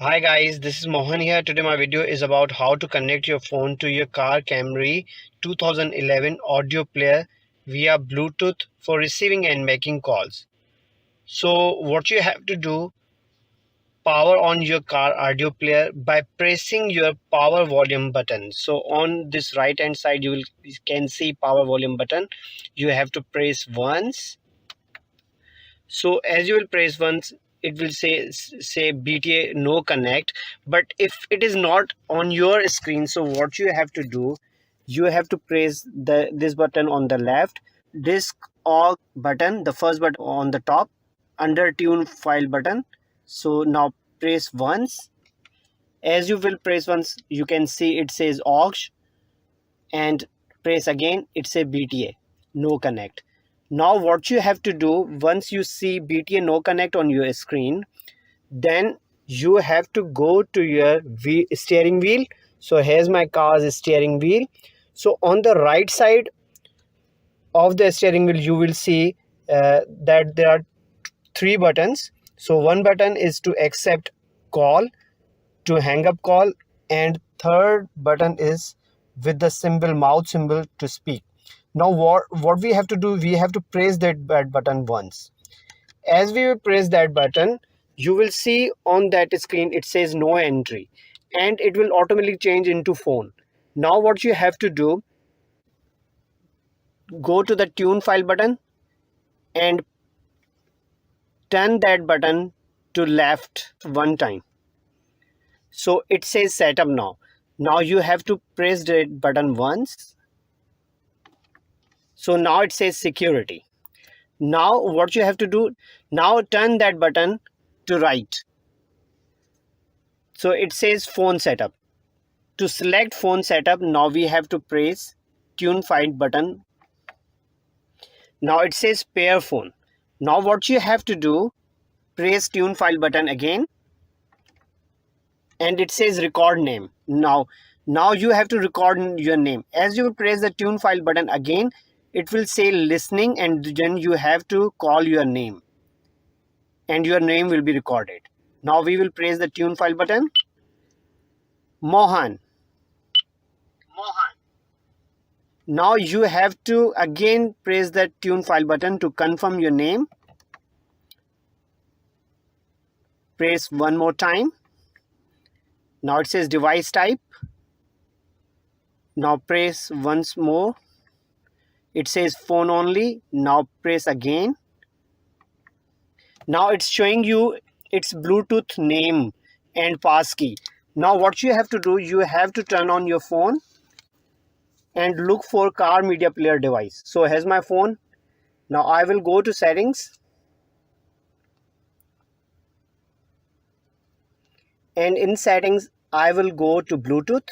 Hi guys, this is Mohan here. Today my video is about how to connect your phone to your car Camry 2011 audio player via Bluetooth for receiving and making calls. So what you have to do, power on your car audio player by pressing your power volume button. So on this right hand side you can see power volume button. You have to press once. So as you will press once, it will say BTA no connect. But if it is not on your screen, so what you have to do, you have to press this button on the left, disk aux button, the first button on the top, under tune file button. So now press once. As you will press once, you can see it says aux, and press again, it says BTA no connect. Now what you have to do, once you see BTA no connect on your screen, then you have to go to your steering wheel. So here's my car's steering wheel. So on the right side of the steering wheel you will see that there are three buttons. So one button is to accept call, to hang up call, and third button is with the symbol mouth symbol to speak. Now what we have to do, we have to press that button once. As we press that button, you will see on that screen it says no entry, and it will automatically change into phone. Now what you have to do, go to the tune file button and turn that button to left one time. So it says setup now. Now you have to press that button once. So now it says security. Now what you have to do, now turn that button to right. So it says phone setup. To select phone setup, now we have to press tune file button. Now it says pair phone. Now what you have to do, press tune file button again, and it says record name. Now you have to record your name. As you press the tune file button again, it will say listening, and then you have to call your name and your name will be recorded. Now we will press the tune file button. Mohan. Now you have to again press the tune file button to confirm your name. Press one more time. Now it says device type. Now press once more. It says phone only. Now press again. Now it's showing you its Bluetooth name and passkey. Now what you have to do, you have to turn on your phone and look for car media player device. So here's my phone. Now I will go to settings, and in settings I will go to Bluetooth,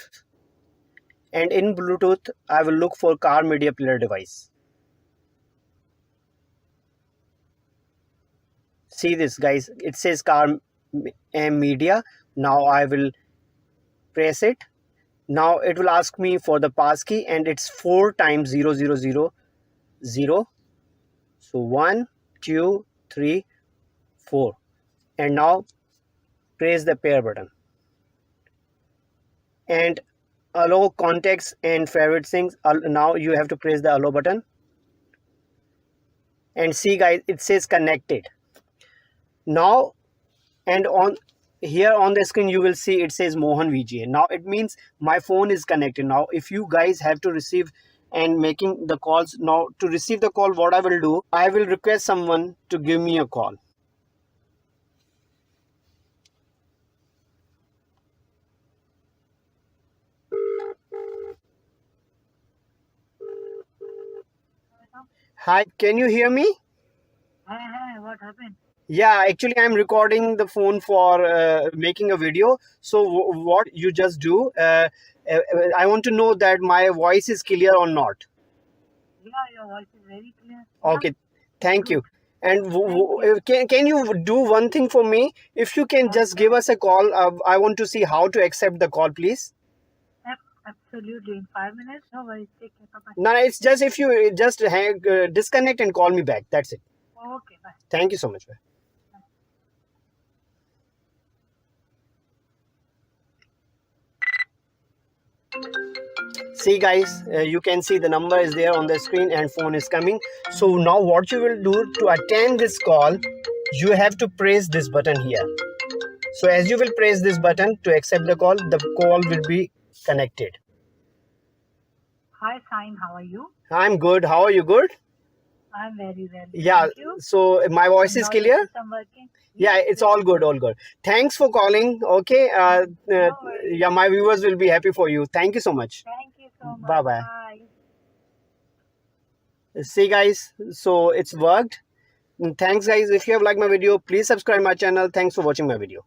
and in Bluetooth I will look for car media player device. See this guys, it says car media. Now I will press it. Now it will ask me for the passkey, and it's 4 times 0000. So 1 2 3 4, and now press the pair button and allow contacts and favorite things. Now you have to press the allow button, and see guys, it says connected now. And on here on the screen you will see it says Mohan VGA. Now it means my phone is connected. Now if you guys have to receive and making the calls, now to receive the call, what I will do, I will request someone to give me a call. Hi, can you hear me? Hi, what happened? Yeah, actually I'm recording the phone for making a video. So what you just do, I want to know that my voice is clear or not. Yeah, your voice is very clear. Okay, thank you. Good. And Thank can you do one thing for me? If you can just give us a call, I want to see how to accept the call, please. Absolutely. In 5 minutes. No worries. Take care. Bye-bye. No, it's just if you just disconnect and call me back. That's it. Okay, bye. Thank you so much. See guys, you can see the number is there on the screen and phone is coming. So now what you will do to attend this call, you have to press this button here. So as you will press this button to accept the call will be connected. Hi, Sain. How are you? I'm good. How are you? Good? I'm very well. Yeah. Thank you. So my voice And is now your clear? system working? Yeah, Yes, it's yes. all good, all good. Thanks for calling. Okay. No worries. Yeah, my viewers will be happy for you. Thank you so much. Thank you so much. Bye bye. Bye. See guys, so it's worked. Thanks guys. If you have liked my video, please subscribe my channel. Thanks for watching my video.